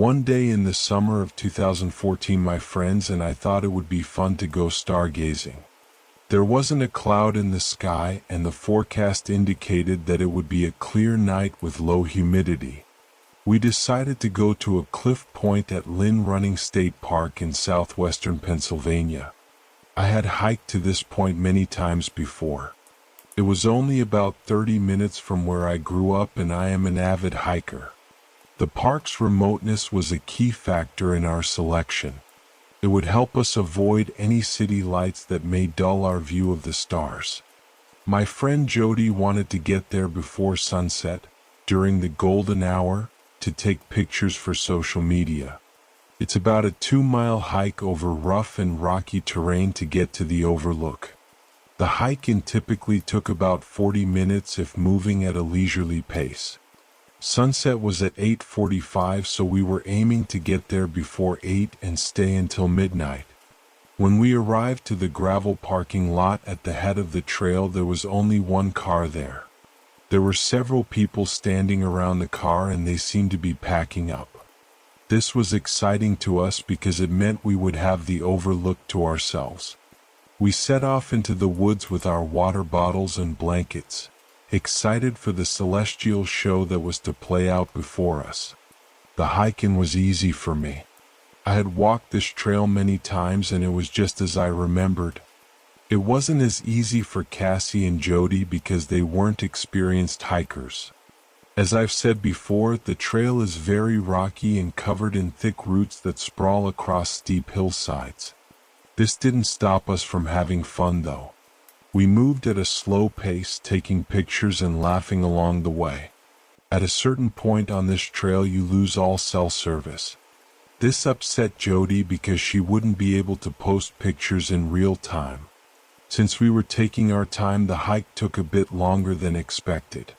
One day in the summer of 2014, my friends and I thought it would be fun to go stargazing. There wasn't a cloud in the sky, and the forecast indicated that it would be a clear night with low humidity. We decided to go to a cliff point at Lynn Running State Park in southwestern Pennsylvania. I had hiked to this point many times before. It was only about 30 minutes from where I grew up, and I am an avid hiker. The park's remoteness was a key factor in our selection. It would help us avoid any city lights that may dull our view of the stars. My friend Jody wanted to get there before sunset, during the golden hour, to take pictures for social media. It's about a 2-mile hike over rough and rocky terrain to get to the overlook. The hike-in typically took about 40 minutes if moving at a leisurely pace. Sunset was at 8:45, so we were aiming to get there before 8 and stay until midnight. When we arrived to the gravel parking lot at the head of the trail, there was only one car there. There were several people standing around the car, and they seemed to be packing up. This was exciting to us because it meant we would have the overlook to ourselves. We set off into the woods with our water bottles and blankets, excited for the celestial show that was to play out before us. The hiking was easy for me. I had walked this trail many times, and it was just as I remembered. It wasn't as easy for Cassie and Jody because they weren't experienced hikers. As I've said before, the trail is very rocky and covered in thick roots that sprawl across steep hillsides. This didn't stop us from having fun, though. We moved at a slow pace, taking pictures and laughing along the way. At a certain point on this trail, you lose all cell service. This upset Jody because she wouldn't be able to post pictures in real time. Since we were taking our time, the hike took a bit longer than expected.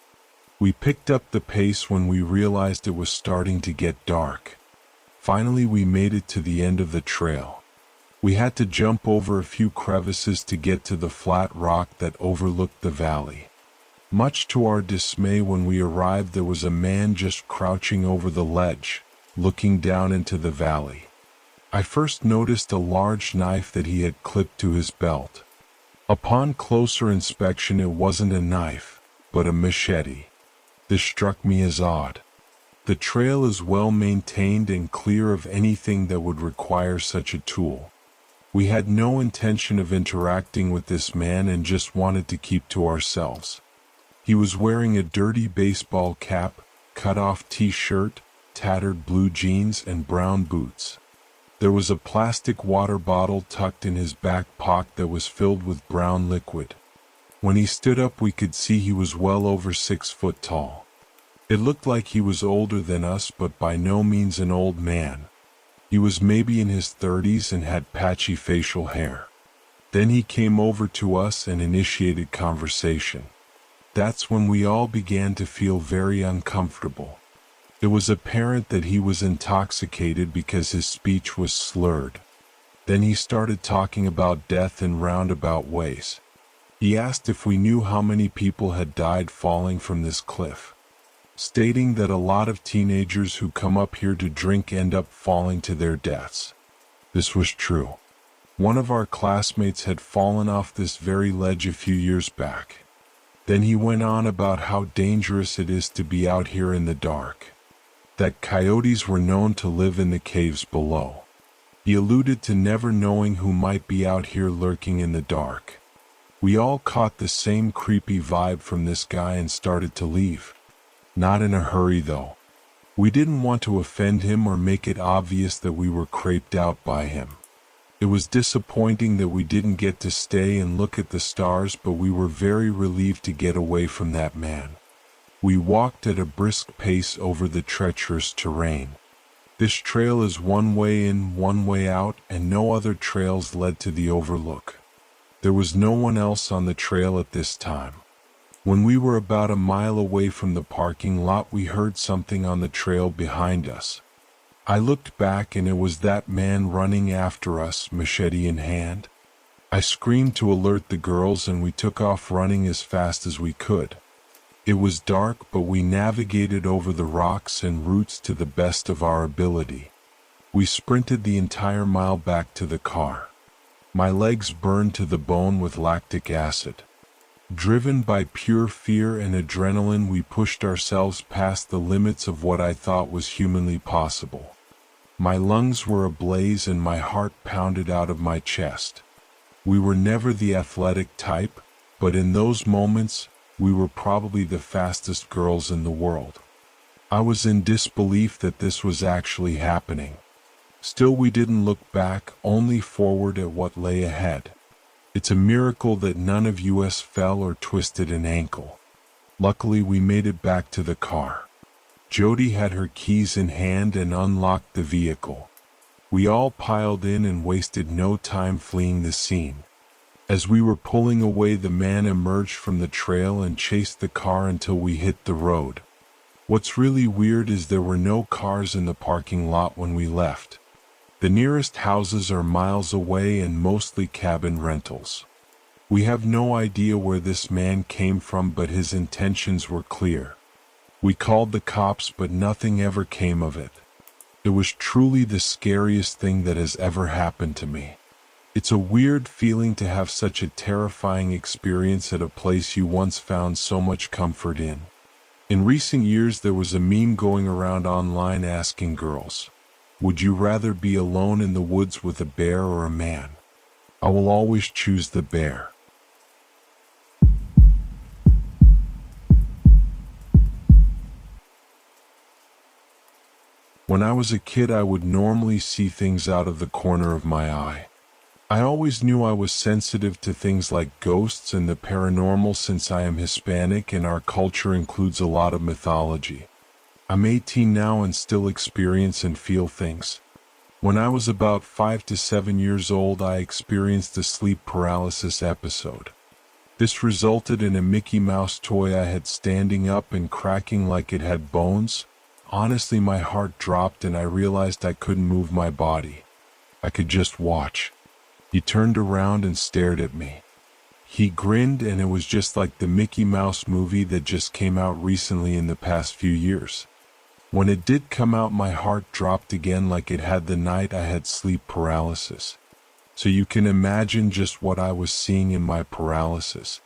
We picked up the pace when we realized it was starting to get dark. Finally, we made it to the end of the trail. We had to jump over a few crevices to get to the flat rock that overlooked the valley. Much to our dismay, when we arrived, there was a man just crouching over the ledge, looking down into the valley. I first noticed a large knife that he had clipped to his belt. Upon closer inspection, it wasn't a knife, but a machete. This struck me as odd. The trail is well maintained and clear of anything that would require such a tool. We had no intention of interacting with this man and just wanted to keep to ourselves. He was wearing a dirty baseball cap, cut-off t-shirt, tattered blue jeans, and brown boots. There was a plastic water bottle tucked in his back pocket that was filled with brown liquid. When he stood up, we could see he was well over 6 foot tall. It looked like he was older than us, but by no means an old man. He was maybe in his 30s and had patchy facial hair. Then he came over to us and initiated conversation. That's when we all began to feel very uncomfortable. It was apparent that he was intoxicated because his speech was slurred. Then he started talking about death in roundabout ways. He asked if we knew how many people had died falling from this cliff, stating that a lot of teenagers who come up here to drink end up falling to their deaths. This was true. One of our classmates had fallen off this very ledge a few years back. Then he went on about how dangerous it is to be out here in the dark, that coyotes were known to live in the caves below. He alluded to never knowing who might be out here lurking in the dark. We all caught the same creepy vibe from this guy and started to leave. Not in a hurry, though. We didn't want to offend him or make it obvious that we were creeped out by him. It was disappointing that we didn't get to stay and look at the stars, but we were very relieved to get away from that man. We walked at a brisk pace over the treacherous terrain. This trail is one way in, one way out, and no other trails led to the overlook. There was no one else on the trail at this time. When we were about a mile away from the parking lot, we heard something on the trail behind us. I looked back, and it was that man running after us, machete in hand. I screamed to alert the girls, and we took off running as fast as we could. It was dark, but we navigated over the rocks and roots to the best of our ability. We sprinted the entire mile back to the car. My legs burned to the bone with lactic acid. Driven by pure fear and adrenaline, we pushed ourselves past the limits of what I thought was humanly possible. My lungs were ablaze and my heart pounded out of my chest. We were never the athletic type, but in those moments, we were probably the fastest girls in the world. I was in disbelief that this was actually happening. Still, we didn't look back, only forward at what lay ahead. It's a miracle that none of us fell or twisted an ankle. Luckily, we made it back to the car. Jody had her keys in hand and unlocked the vehicle. We all piled in and wasted no time fleeing the scene. As we were pulling away, the man emerged from the trail and chased the car until we hit the road. What's really weird is there were no cars in the parking lot when we left. The nearest houses are miles away and mostly cabin rentals. We have no idea where this man came from, but his intentions were clear. We called the cops, but nothing ever came of it. It was truly the scariest thing that has ever happened to me. It's a weird feeling to have such a terrifying experience at a place you once found so much comfort in. In recent years, there was a meme going around online asking girls, would you rather be alone in the woods with a bear or a man? I will always choose the bear. When I was a kid, I would normally see things out of the corner of my eye. I always knew I was sensitive to things like ghosts and the paranormal since I am Hispanic and our culture includes a lot of mythology. I'm 18 now and still experience and feel things. When I was about 5 to 7 years old, I experienced a sleep paralysis episode. This resulted in a Mickey Mouse toy I had standing up and cracking like it had bones. Honestly, my heart dropped and I realized I couldn't move my body. I could just watch. He turned around and stared at me. He grinned and it was just like the Mickey Mouse movie that just came out recently in the past few years. When it did come out, my heart dropped again like it had the night I had sleep paralysis. So you can imagine just what I was seeing in my paralysis.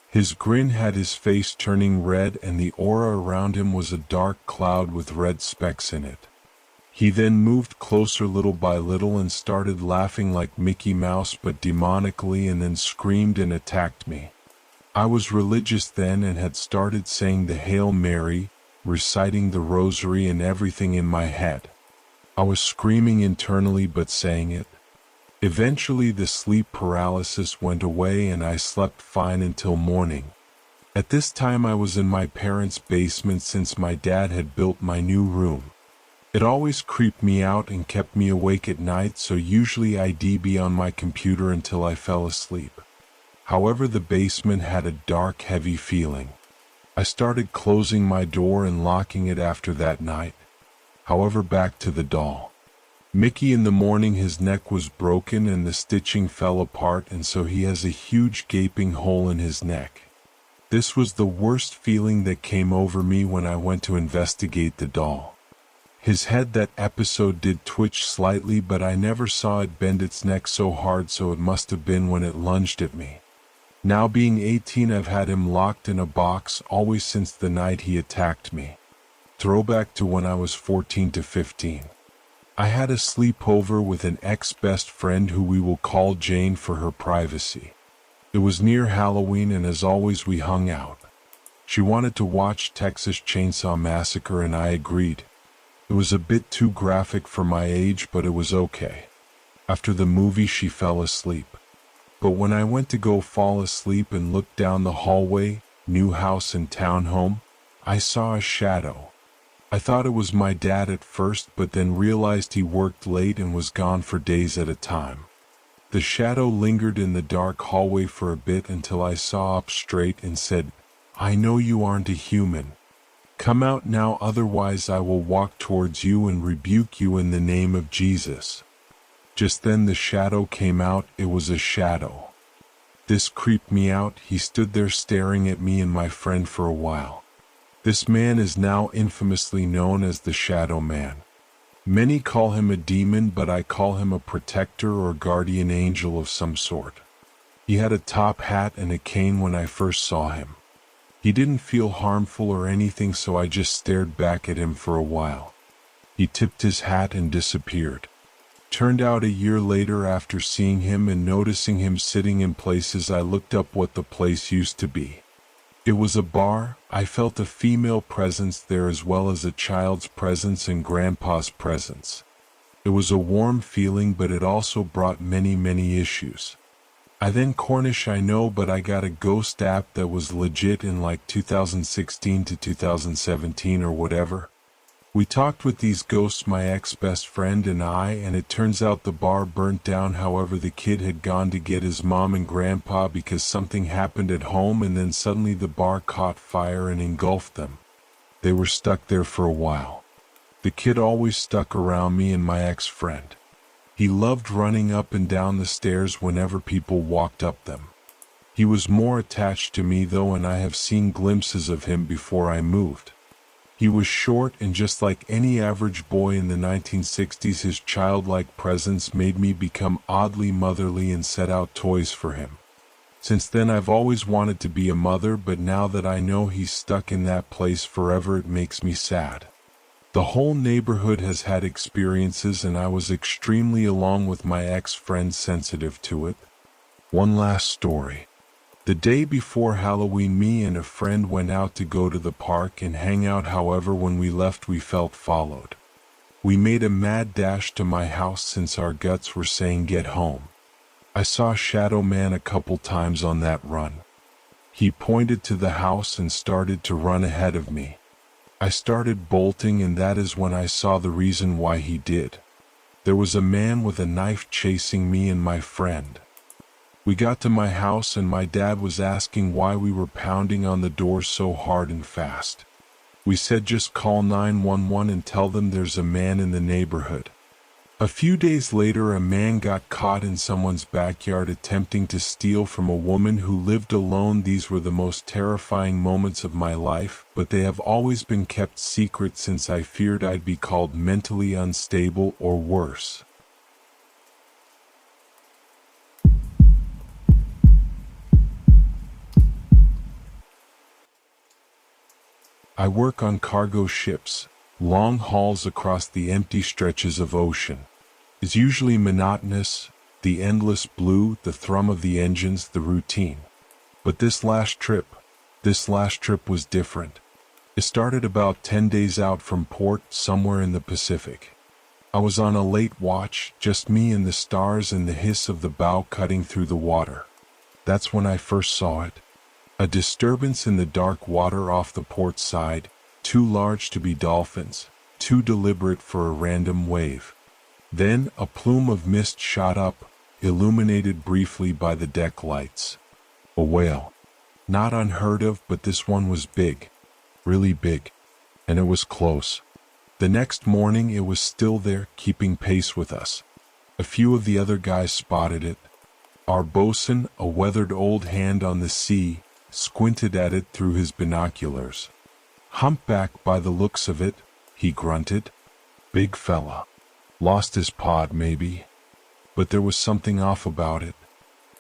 His grin had his face turning red and the aura around him was a dark cloud with red specks in it. He then moved closer little by little and started laughing like Mickey Mouse but demonically, and then screamed and attacked me. I was religious then and had started saying the Hail Mary, reciting the rosary and everything in my head. I was screaming internally but saying it. Eventually the sleep paralysis went away and I slept fine until morning. At this time I was in my parents' basement since my dad had built my new room. It always creeped me out and kept me awake at night, so usually I'd be on my computer until I fell asleep. However, the basement had a dark, heavy feeling. I started closing my door and locking it after that night. However, back to the doll. Mickey, in the morning his neck was broken and the stitching fell apart, and so he has a huge gaping hole in his neck. This was the worst feeling that came over me when I went to investigate the doll. His head that episode did twitch slightly, but I never saw it bend its neck so hard, so it must have been when it lunged at me. Now being 18, I've had him locked in a box always since the night he attacked me. Throwback to when I was 14 to 15. I had a sleepover with an ex-best friend who we will call Jane for her privacy. It was near Halloween and as always we hung out. She wanted to watch Texas Chainsaw Massacre and I agreed. It was a bit too graphic for my age, but it was okay. After the movie she fell asleep. But when I went to go fall asleep and looked down the hallway, new house and townhome, I saw a shadow. I thought it was my dad at first, but then realized he worked late and was gone for days at a time. The shadow lingered in the dark hallway for a bit until I saw up straight and said, "I know you aren't a human. Come out now, otherwise I will walk towards you and rebuke you in the name of Jesus." Just then the shadow came out. It was a shadow. This creeped me out. He stood there staring at me and my friend for a while. This man is now infamously known as the Shadow Man. Many call him a demon, but I call him a protector or guardian angel of some sort. He had a top hat and a cane when I first saw him. He didn't feel harmful or anything, so I just stared back at him for a while. He tipped his hat and disappeared. Turned out a year later, after seeing him and noticing him sitting in places, I looked up what the place used to be. It was a bar. I felt a female presence there as well as a child's presence and grandpa's presence. It was a warm feeling, but it also brought many issues. I then Cornish, I know, but I got a ghost app that was legit in like 2016 to 2017 or whatever. We talked with these ghosts, my ex-best friend and I, and it turns out the bar burnt down. However, the kid had gone to get his mom and grandpa because something happened at home, and then suddenly the bar caught fire and engulfed them. They were stuck there for a while. The kid always stuck around me and my ex-friend. He loved running up and down the stairs whenever people walked up them. He was more attached to me though, and I have seen glimpses of him before I moved. He was short, and just like any average boy in the 1960s, his childlike presence made me become oddly motherly and set out toys for him. Since then I've always wanted to be a mother, but now that I know he's stuck in that place forever, it makes me sad. The whole neighborhood has had experiences, and I was extremely, along with my ex-friend, sensitive to it. One last story. The day before Halloween, me and a friend went out to go to the park and hang out. However, when we left, we felt followed. We made a mad dash to my house since our guts were saying get home. I saw Shadow Man a couple times on that run. He pointed to the house and started to run ahead of me. I started bolting, and that is when I saw the reason why he did. There was a man with a knife chasing me and my friend. We got to my house and my dad was asking why we were pounding on the door so hard and fast. We said just call 911 and tell them there's a man in the neighborhood. A few days later, a man got caught in someone's backyard attempting to steal from a woman who lived alone. These were the most terrifying moments of my life, but they have always been kept secret since I feared I'd be called mentally unstable or worse. I work on cargo ships. Long hauls across the empty stretches of ocean is usually monotonous, the endless blue, the thrum of the engines, the routine. But this last trip was different. It started about 10 days out from port, somewhere in the Pacific. I was on a late watch, just me and the stars and the hiss of the bow cutting through the water. That's when I first saw it. A disturbance in the dark water off the port side, too large to be dolphins, too deliberate for a random wave. Then a plume of mist shot up, illuminated briefly by the deck lights. A whale. Not unheard of, but this one was big. Really big. And it was close. The next morning it was still there, keeping pace with us. A few of the other guys spotted it. Our bosun, a weathered old hand on the sea, squinted at it through his binoculars. Humpback by the looks of it, he grunted. Big fella. Lost his pod, maybe. But there was something off about it.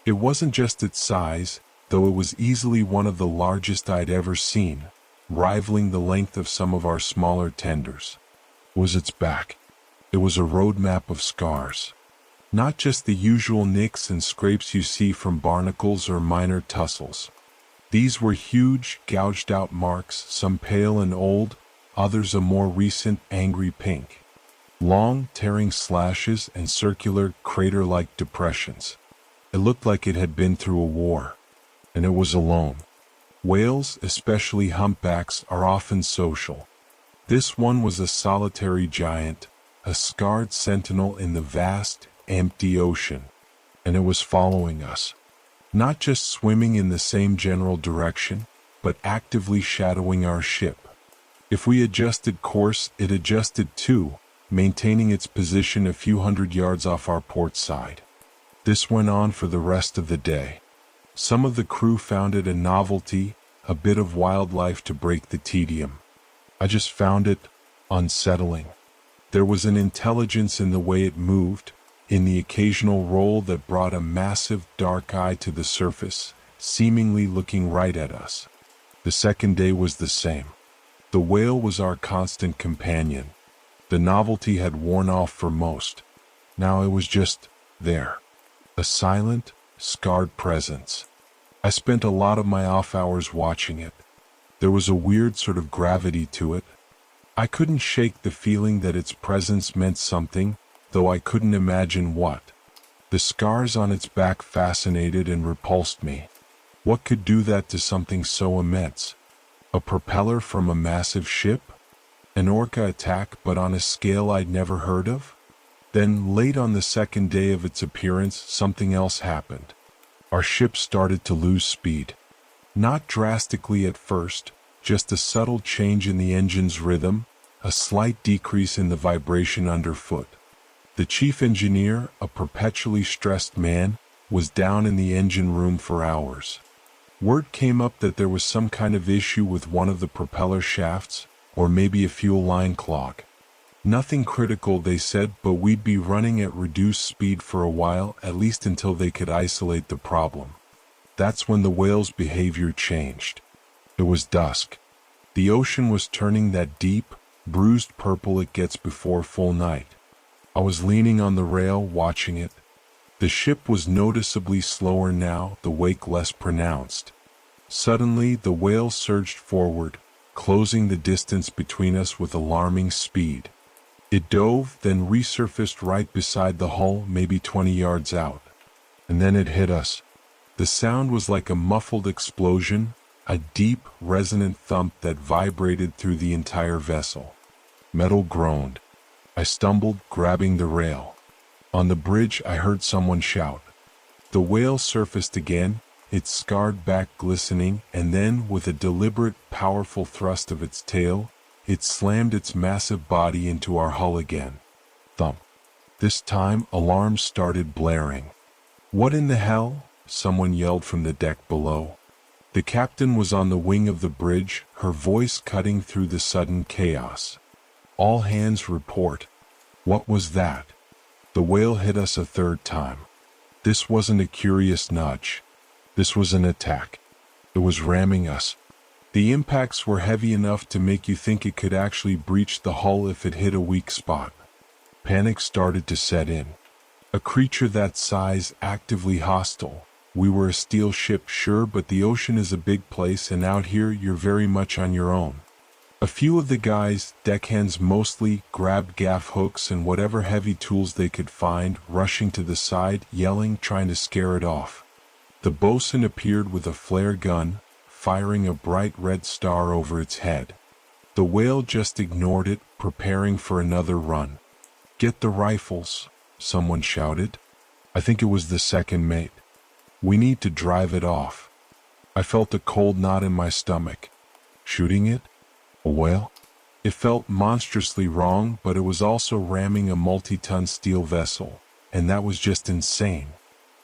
It wasn't just its size, though it was easily one of the largest I'd ever seen, rivaling the length of some of our smaller tenders. It was its back. It was a roadmap of scars. Not just the usual nicks and scrapes you see from barnacles or minor tussles. These were huge, gouged-out marks, some pale and old, others a more recent, angry pink. Long, tearing slashes and circular, crater-like depressions. It looked like it had been through a war. And it was alone. Whales, especially humpbacks, are often social. This one was a solitary giant, a scarred sentinel in the vast, empty ocean. And it was following us. Not just swimming in the same general direction, but actively shadowing our ship. If we adjusted course, it adjusted too, maintaining its position a few hundred yards off our port side. This went on for the rest of the day. Some of the crew found it a novelty, a bit of wildlife to break the tedium. I just found it unsettling. There was an intelligence in the way it moved, in the occasional roll that brought a massive dark eye to the surface, seemingly looking right at us. The second day was the same. The whale was our constant companion. The novelty had worn off for most. Now it was just there. A silent, scarred presence. I spent a lot of my off hours watching it. There was a weird sort of gravity to it. I couldn't shake the feeling that its presence meant something, though I couldn't imagine what. The scars on its back fascinated and repulsed me. What could do that to something so immense? A propeller from a massive ship? An orca attack, but on a scale I'd never heard of? Then, late on the second day of its appearance, something else happened. Our ship started to lose speed. Not drastically at first, just a subtle change in the engine's rhythm, a slight decrease in the vibration underfoot. The chief engineer, a perpetually stressed man, was down in the engine room for hours. Word came up that there was some kind of issue with one of the propeller shafts, or maybe a fuel line clog. Nothing critical, they said, but we'd be running at reduced speed for a while, at least until they could isolate the problem. That's when the whale's behavior changed. It was dusk. The ocean was turning that deep, bruised purple it gets before full night. I was leaning on the rail, watching it. The ship was noticeably slower now, the wake less pronounced. Suddenly, the whale surged forward, closing the distance between us with alarming speed. It dove, then resurfaced right beside the hull, maybe 20 yards out. And then it hit us. The sound was like a muffled explosion, a deep, resonant thump that vibrated through the entire vessel. Metal groaned. I stumbled, grabbing the rail. On the bridge, I heard someone shout. The whale surfaced again, its scarred back glistening, and then, with a deliberate, powerful thrust of its tail, it slammed its massive body into our hull again. Thump. This time, alarms started blaring. "What in the hell?" someone yelled from the deck below. The captain was on the wing of the bridge, her voice cutting through the sudden chaos. "All hands report." What was that? The whale hit us a third time. This wasn't a curious nudge. This was an attack. It was ramming us. The impacts were heavy enough to make you think it could actually breach the hull if it hit a weak spot. Panic started to set in. A creature that size, actively hostile. We were a steel ship, sure, but the ocean is a big place, and out here you're very much on your own. A few of the guys, deckhands mostly, grabbed gaff hooks and whatever heavy tools they could find, rushing to the side, yelling, trying to scare it off. The bosun appeared with a flare gun, firing a bright red star over its head. The whale just ignored it, preparing for another run. "Get the rifles," someone shouted. I think it was the second mate. "We need to drive it off." I felt a cold knot in my stomach. Shooting it? A whale? It felt monstrously wrong, but it was also ramming a multi-ton steel vessel, and that was just insane.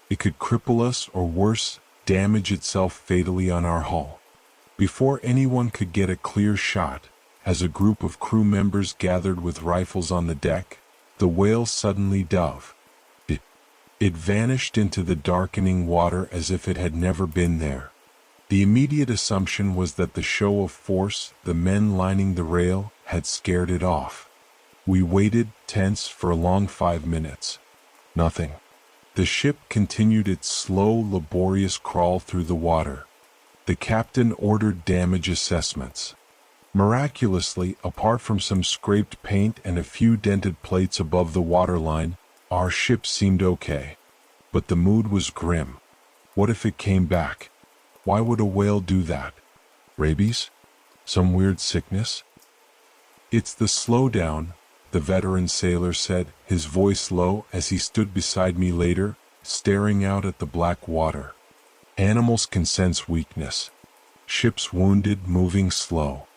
It could cripple us, or worse, damage itself fatally on our hull. Before anyone could get a clear shot, as a group of crew members gathered with rifles on the deck, the whale suddenly dove. It vanished into the darkening water as if it had never been there. The immediate assumption was that the show of force, the men lining the rail, had scared it off. We waited, tense, for a long 5 minutes. Nothing. The ship continued its slow, laborious crawl through the water. The captain ordered damage assessments. Miraculously, apart from some scraped paint and a few dented plates above the waterline, our ship seemed okay. But the mood was grim. What if it came back? Why would a whale do that? Rabies? Some weird sickness? "It's the slowdown," the veteran sailor said, his voice low as he stood beside me later, staring out at the black water. "Animals can sense weakness. Ship's wounded, moving slow.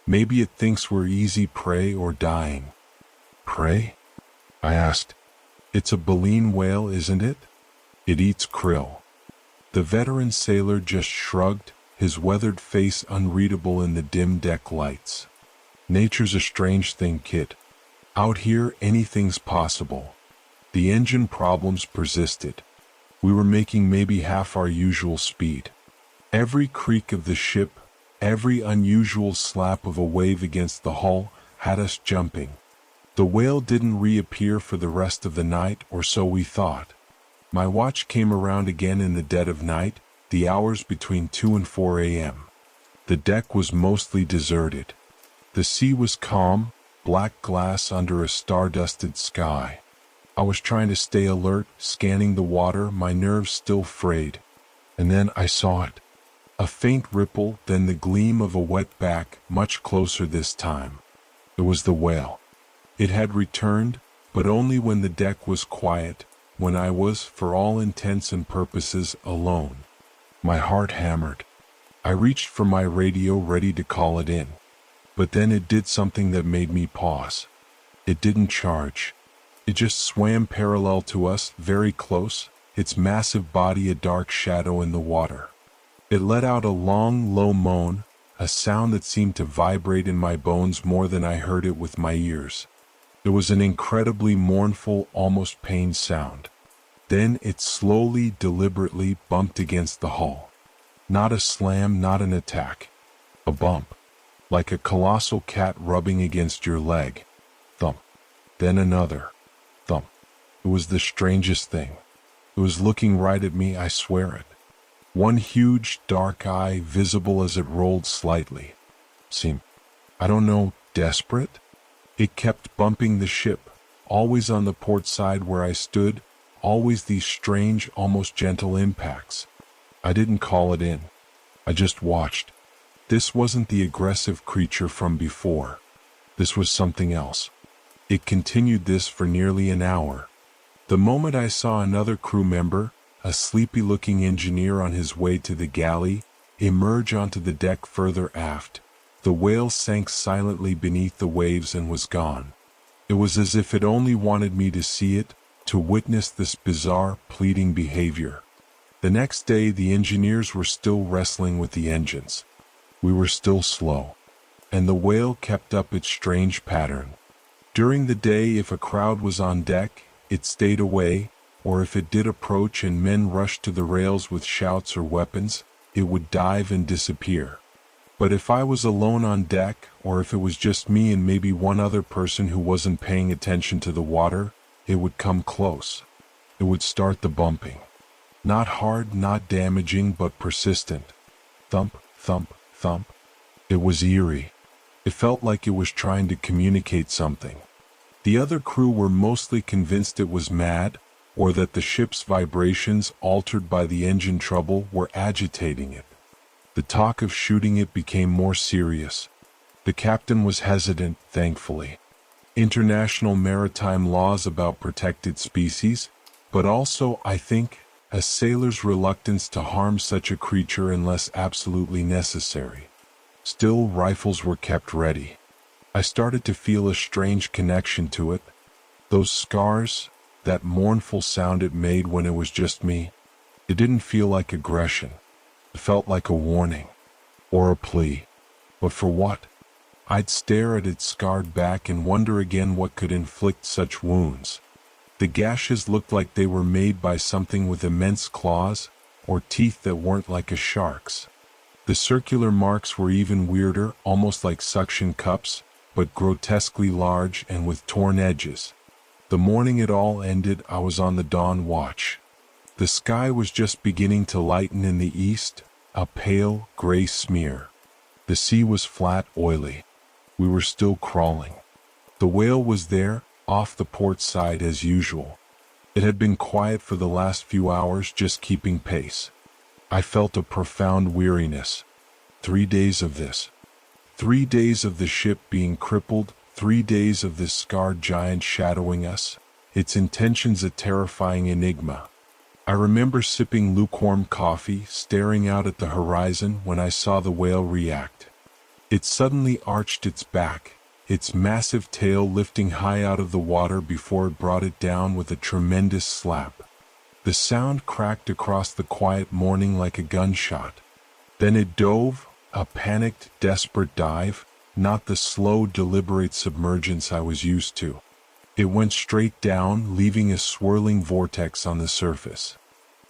Maybe it thinks we're easy prey or dying." "Prey?" I asked. "It's a baleen whale, isn't it? It eats krill." The veteran sailor just shrugged, his weathered face unreadable in the dim deck lights. Nature's a strange thing, kid. Out here, anything's possible. The engine problems persisted. We were making maybe half our usual speed. Every creak of the ship, every unusual slap of a wave against the hull, had us jumping. The whale didn't reappear for the rest of the night, or so we thought. My watch came around again in the dead of night, the hours between 2 and 4 a.m. The deck was mostly deserted. The sea was calm, black glass under a star-dusted sky. I was trying to stay alert, scanning the water, my nerves still frayed. And then I saw it. A faint ripple, then the gleam of a wet back, much closer this time. It was the whale. It had returned, but only when the deck was quiet, when I was, for all intents and purposes, alone. My heart hammered. I reached for my radio, ready to call it in. But then it did something that made me pause. It didn't charge. It just swam parallel to us, very close, its massive body a dark shadow in the water. It let out a long, low moan, a sound that seemed to vibrate in my bones more than I heard it with my ears. It was an incredibly mournful, almost pained sound. Then it slowly, deliberately bumped against the hull. Not a slam, not an attack. A bump. Like a colossal cat rubbing against your leg. Thump. Then another. Thump. It was the strangest thing. It was looking right at me, I swear it. One huge, dark eye, visible as it rolled slightly. Seemed, I don't know, desperate? It kept bumping the ship, always on the port side where I stood, always these strange, almost gentle impacts. I didn't call it in. I just watched. This wasn't the aggressive creature from before. This was something else. It continued this for nearly an hour. The moment I saw another crew member, a sleepy-looking engineer on his way to the galley, emerge onto the deck further aft, the whale sank silently beneath the waves and was gone. It was as if it only wanted me to see it, to witness this bizarre, pleading behavior. The next day, the engineers were still wrestling with the engines. We were still slow. And the whale kept up its strange pattern. During the day, if a crowd was on deck, it stayed away, or if it did approach and men rushed to the rails with shouts or weapons, it would dive and disappear. But if I was alone on deck, or if it was just me and maybe one other person who wasn't paying attention to the water, it would come close. It would start the bumping. Not hard, not damaging, but persistent. Thump, thump, thump. It was eerie. It felt like it was trying to communicate something. The other crew were mostly convinced it was mad, or that the ship's vibrations, altered by the engine trouble, were agitating it. The talk of shooting it became more serious. The captain was hesitant, thankfully. International maritime laws about protected species, but also, I think, a sailor's reluctance to harm such a creature unless absolutely necessary. Still, rifles were kept ready. I started to feel a strange connection to it. Those scars, that mournful sound it made when it was just me. It didn't feel like aggression. It felt like a warning. Or a plea. But for what? I'd stare at its scarred back and wonder again what could inflict such wounds. The gashes looked like they were made by something with immense claws, or teeth that weren't like a shark's. The circular marks were even weirder, almost like suction cups, but grotesquely large and with torn edges. The morning it all ended, I was on the dawn watch. The sky was just beginning to lighten in the east, a pale, gray smear. The sea was flat, oily. We were still crawling. The whale was there, off the port side as usual. It had been quiet for the last few hours, just keeping pace. I felt a profound weariness. 3 days of this. 3 days of the ship being crippled, 3 days of this scarred giant shadowing us, its intentions a terrifying enigma. I remember sipping lukewarm coffee, staring out at the horizon when I saw the whale react. It suddenly arched its back, its massive tail lifting high out of the water before it brought it down with a tremendous slap. The sound cracked across the quiet morning like a gunshot. Then it dove, a panicked, desperate dive, not the slow, deliberate submergence I was used to. It went straight down, leaving a swirling vortex on the surface.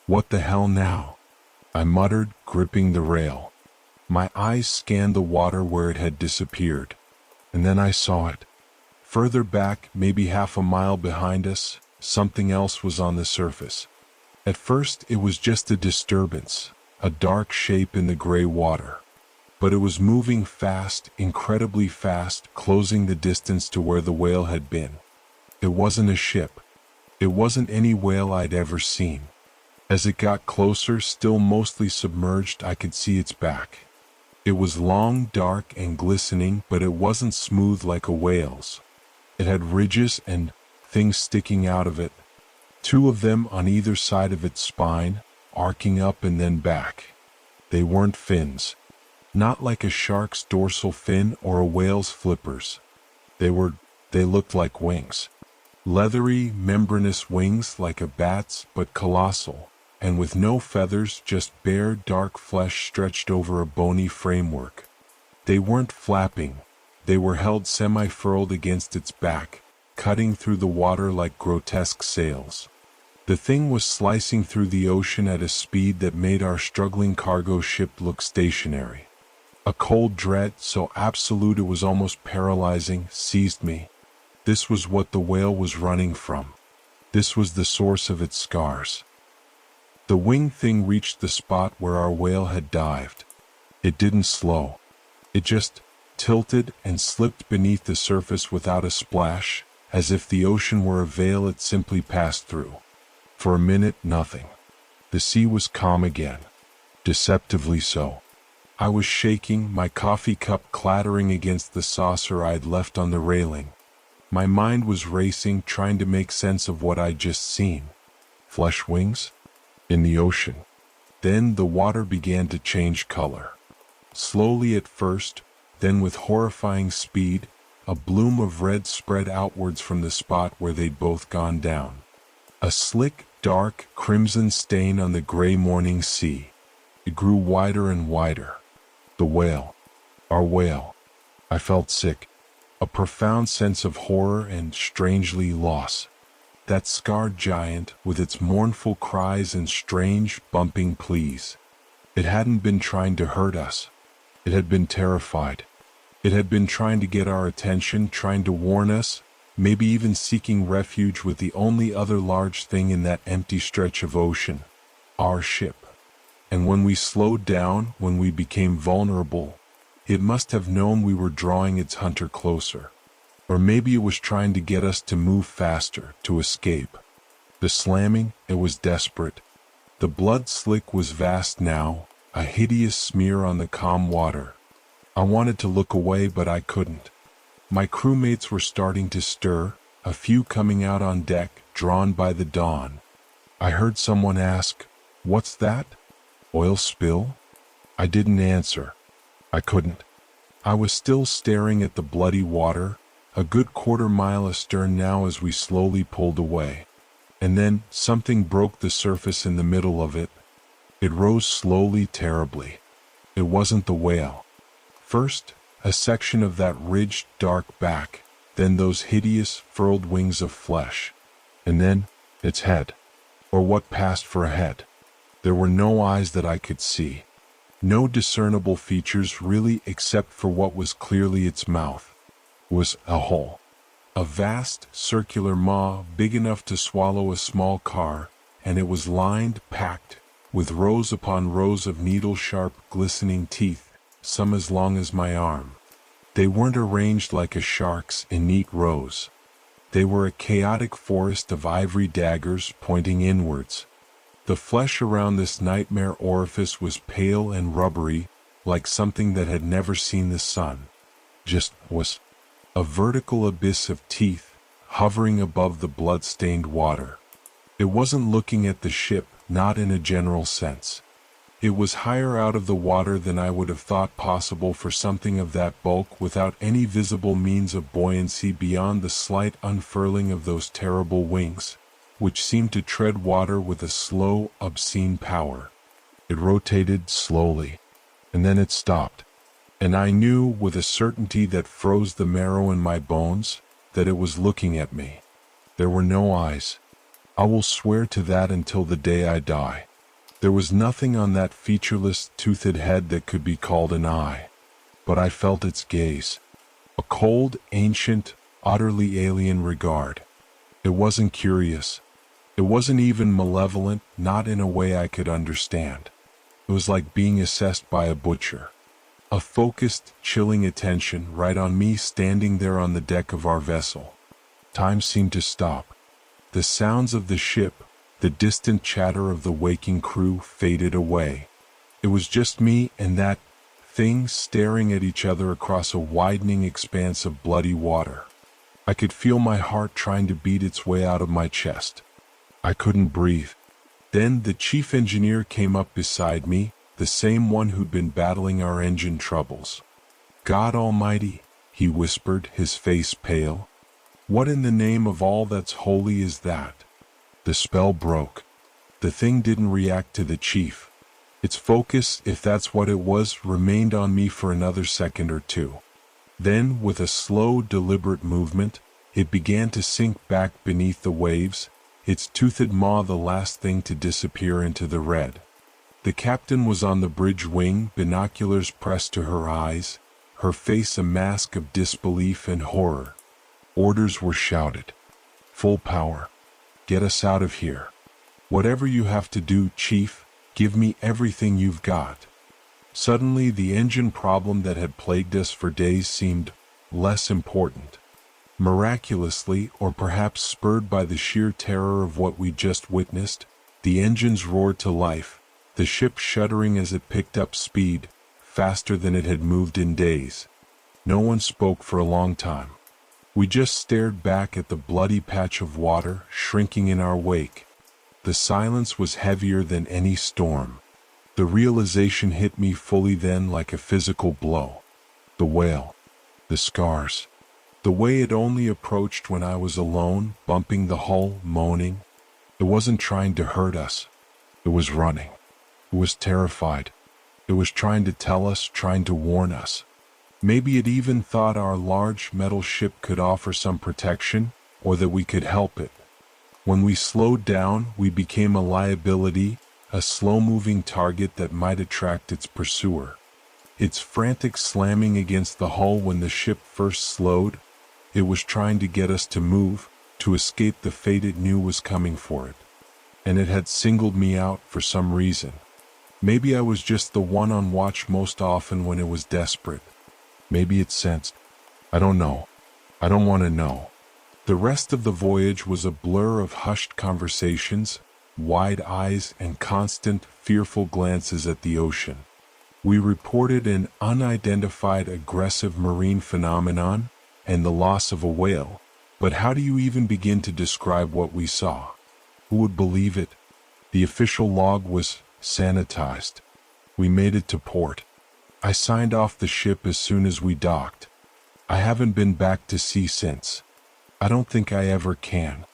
"What the hell now?" I muttered, gripping the rail. My eyes scanned the water where it had disappeared. And then I saw it. Further back, maybe half a mile behind us, something else was on the surface. At first, it was just a disturbance, a dark shape in the gray water. But it was moving fast, incredibly fast, closing the distance to where the whale had been. It wasn't a ship. It wasn't any whale I'd ever seen. As it got closer, still mostly submerged, I could see its back. It was long, dark, and glistening, but it wasn't smooth like a whale's. It had ridges and things sticking out of it, two of them on either side of its spine, arcing up and then back. They weren't fins. Not like a shark's dorsal fin or a whale's flippers. They looked like wings. Leathery, membranous wings like a bat's, but colossal, and with no feathers, just bare, dark flesh stretched over a bony framework. They weren't flapping. They were held semi-furled against its back, cutting through the water like grotesque sails. The thing was slicing through the ocean at a speed that made our struggling cargo ship look stationary. A cold dread, so absolute it was almost paralyzing, seized me. This was what the whale was running from. This was the source of its scars. The winged thing reached the spot where our whale had dived. It didn't slow. It just tilted and slipped beneath the surface without a splash, as if the ocean were a veil it simply passed through. For a minute, nothing. The sea was calm again. Deceptively so. I was shaking, my coffee cup clattering against the saucer I'd left on the railing. My mind was racing, trying to make sense of what I'd just seen. Flesh wings? In the ocean. Then the water began to change color. Slowly at first, then with horrifying speed, a bloom of red spread outwards from the spot where they'd both gone down. A slick, dark, crimson stain on the gray morning sea. It grew wider and wider. The whale. Our whale. I felt sick. A profound sense of horror and, strangely, loss. That scarred giant, with its mournful cries and strange, bumping pleas. It hadn't been trying to hurt us. It had been terrified. It had been trying to get our attention, trying to warn us, maybe even seeking refuge with the only other large thing in that empty stretch of ocean. Our ship. And when we slowed down, when we became vulnerable, it must have known we were drawing its hunter closer. Or maybe it was trying to get us to move faster, to escape. The slamming, it was desperate. The blood slick was vast now, a hideous smear on the calm water. I wanted to look away, but I couldn't. My crewmates were starting to stir, a few coming out on deck, drawn by the dawn. I heard someone ask, "What's that? Oil spill?" I didn't answer. I couldn't. I was still staring at the bloody water, a good quarter-mile astern now as we slowly pulled away. And then, something broke the surface in the middle of it. It rose slowly, terribly. It wasn't the whale. First, a section of that ridged, dark back, then those hideous, furled wings of flesh. And then, its head. Or what passed for a head. There were no eyes that I could see. No discernible features really, except for what was clearly its mouth. Was a hole. A vast, circular maw, big enough to swallow a small car, and it was lined, packed, with rows upon rows of needle-sharp, glistening teeth, some as long as my arm. They weren't arranged like a shark's in neat rows. They were a chaotic forest of ivory daggers pointing inwards. The flesh around this nightmare orifice was pale and rubbery, like something that had never seen the sun. Just was. A vertical abyss of teeth, hovering above the blood-stained water. It wasn't looking at the ship, not in a general sense. It was higher out of the water than I would have thought possible for something of that bulk without any visible means of buoyancy beyond the slight unfurling of those terrible wings. which seemed to tread water with a slow, obscene power. It rotated slowly, and then it stopped. And I knew with a certainty that froze the marrow in my bones that it was looking at me. There were no eyes. I will swear to that until the day I die. There was nothing on that featureless, toothed head that could be called an eye. But I felt its gaze. A cold, ancient, utterly alien regard. It wasn't curious. It wasn't even malevolent, not in a way I could understand. It was like being assessed by a butcher. A focused, chilling attention right on me standing there on the deck of our vessel. Time seemed to stop. The sounds of the ship, the distant chatter of the waking crew faded away. It was just me and that thing staring at each other across a widening expanse of bloody water. I could feel my heart trying to beat its way out of my chest. I couldn't breathe. Then the chief engineer came up beside me, the same one who'd been battling our engine troubles. "God Almighty," he whispered, his face pale. "What in the name of all that's holy is that?" The spell broke. The thing didn't react to the chief. Its focus, if that's what it was, remained on me for another second or two. Then, with a slow, deliberate movement, it began to sink back beneath the waves, its toothed maw the last thing to disappear into the red. The captain was on the bridge wing, binoculars pressed to her eyes, her face a mask of disbelief and horror. Orders were shouted. "Full power. Get us out of here. Whatever you have to do, Chief, give me everything you've got." Suddenly, the engine problem that had plagued us for days seemed less important. Miraculously, or perhaps spurred by the sheer terror of what we'd just witnessed, the engines roared to life, the ship shuddering as it picked up speed, faster than it had moved in days. No one spoke for a long time. We just stared back at the bloody patch of water shrinking in our wake. The silence was heavier than any storm. The realization hit me fully then like a physical blow. The wail. The scars. The way it only approached when I was alone, bumping the hull, moaning. It wasn't trying to hurt us. It was running. It was terrified. It was trying to tell us, trying to warn us. Maybe it even thought our large metal ship could offer some protection, or that we could help it. When we slowed down, we became a liability, a slow-moving target that might attract its pursuer. Its frantic slamming against the hull when the ship first slowed, it was trying to get us to move, to escape the fate it knew was coming for it. And it had singled me out for some reason. Maybe I was just the one on watch most often when it was desperate. Maybe it sensed. I don't know. I don't want to know. The rest of the voyage was a blur of hushed conversations, wide eyes, and constant, fearful glances at the ocean. We reported an unidentified aggressive marine phenomenon and the loss of a whale, but how do you even begin to describe what we saw? Who would believe it? The official log was sanitized. We made it to port. I signed off the ship as soon as we docked. I haven't been back to sea since. I don't think I ever can.